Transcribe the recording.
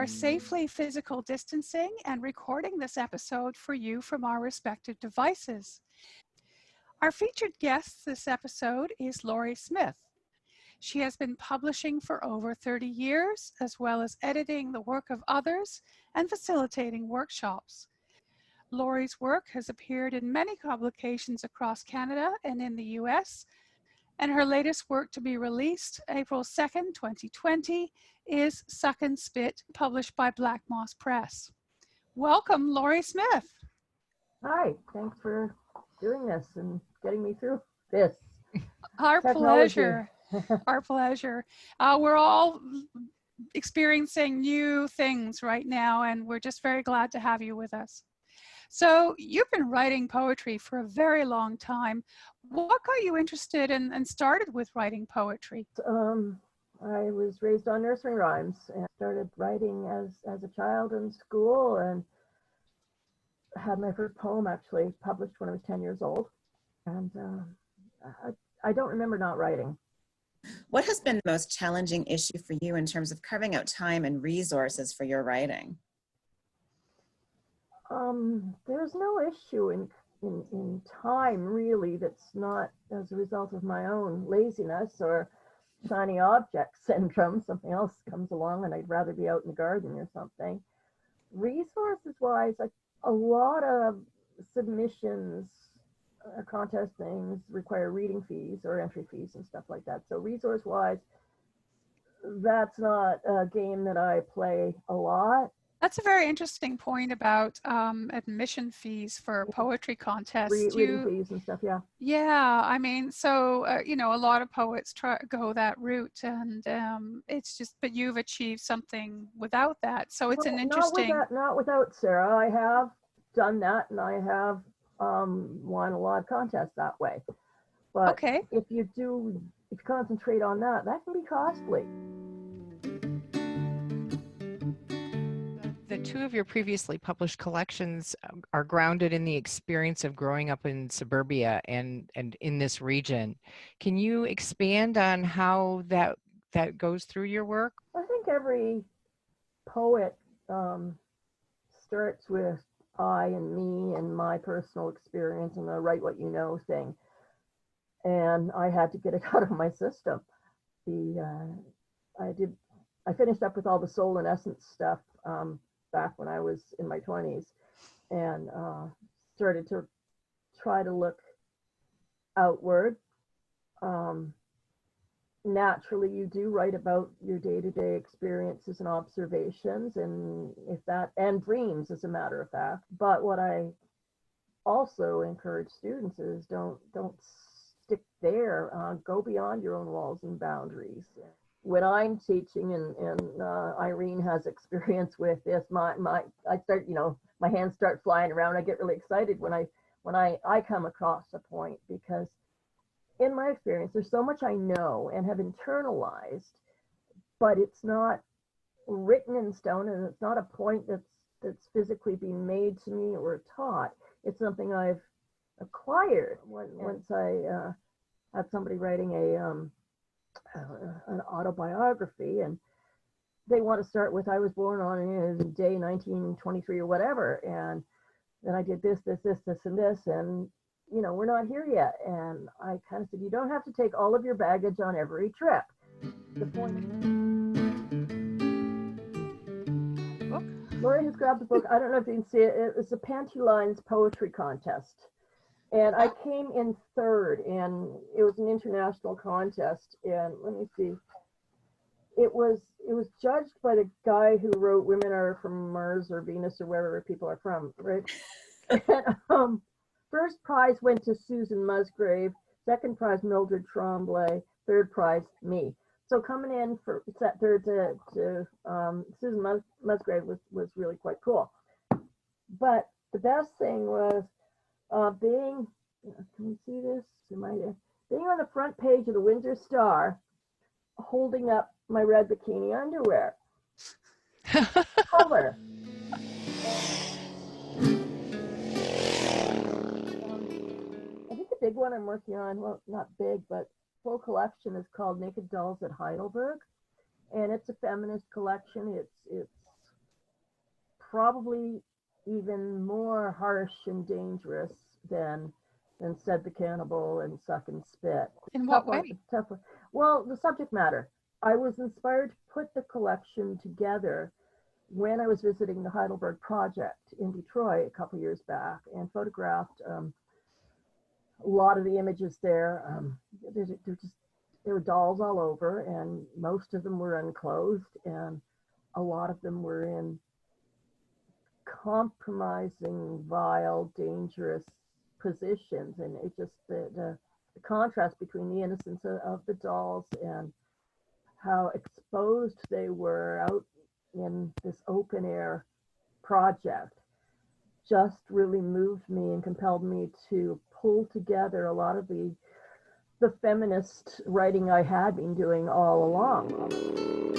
are safely physical distancing and recording this episode for you from our respective devices. Our featured guest this episode is Laurie Smith. She has been publishing for over 30 years, as well as editing the work of others and facilitating workshops. Laurie's work has appeared in many publications across Canada and in the US, and her latest work to be released April 2nd, 2020 is Suck and Spit, published by Black Moss Press. Welcome, Laurie Smith. Hi, thanks for doing this and getting me through this. Our pleasure. Our pleasure. We're all experiencing new things right now, and we're just very glad to have you with us. So you've been writing poetry for a very long time. What got you interested and started with writing poetry? I was raised on nursery rhymes and started writing as a child in school, and had my first poem actually published when I was 10 years old. And I don't remember not writing. What has been the most challenging issue for you in terms of carving out time and resources for your writing? There's no issue in time really that's not as a result of my own laziness or shiny object syndrome. Something else comes along and I'd rather be out in the garden or something. Resources wise, a lot of submissions, contest things require reading fees or entry fees and stuff like that. So resource wise, that's not a game that I play a lot. That's a very interesting point about admission fees for poetry contests. Reading fees and stuff, yeah. Yeah, I mean, so, a lot of poets go that route, and it's just, but you've achieved something without that. So it's an interesting... Not without Sarah. I have done that, and I have won a lot of contests that way. But okay. If you concentrate on that, that can be costly. The two of your previously published collections are grounded in the experience of growing up in suburbia and in this region. Can you expand on how that goes through your work? I think every poet starts with I and me and my personal experience and the write what you know thing. And I had to get it out of my system. I finished up with all the soul and essence stuff back when I was in my 20s, and started to try to look outward. Naturally, you do write about your day-to-day experiences and observations, and dreams, as a matter of fact. But what I also encourage students is don't stick there. Go beyond your own walls and boundaries. When I'm teaching, and Irene has experience with this, I start, my hands start flying around. I get really excited when I come across a point, because in my experience, there's so much I know and have internalized, but it's not written in stone, and it's not a point that's physically being made to me or taught. It's something I've acquired once I had somebody writing an autobiography, and they want to start with I was born on day 1923 or whatever, and then I did this, and this, and we're not here yet. And I kind of said, you don't have to take all of your baggage on every trip. The point. Laurie has grabbed the book. I don't know if you can see it. It was the Panty Lines Poetry Contest. And I came in third, and it was an international contest. And let me see. It was judged by the guy who wrote Women Are From Mars or Venus or wherever people are from, right? And, first prize went to Susan Musgrave, second prize Mildred Tremblay, third prize me. So coming in for third to Susan Musgrave was really quite cool. But the best thing was being, can you see this? Being on the front page of the Windsor Star, holding up my red bikini underwear. Cover. I think the big one I'm working on, well, not big, but full collection, is called Naked Dolls at Heidelberg, and it's a feminist collection. It's probably even more harsh and dangerous than Said the Cannibal and Suck and Spit. In what way? Tough one. Well, the subject matter. I was inspired to put the collection together when I was visiting the Heidelberg Project in Detroit a couple years back and photographed a lot of the images there. There were dolls all over, and most of them were unclothed, and a lot of them were in compromising, vile, dangerous positions. And it just, the contrast between the innocence of the dolls and how exposed they were out in this open air project just really moved me and compelled me to pull together a lot of the feminist writing I had been doing all along.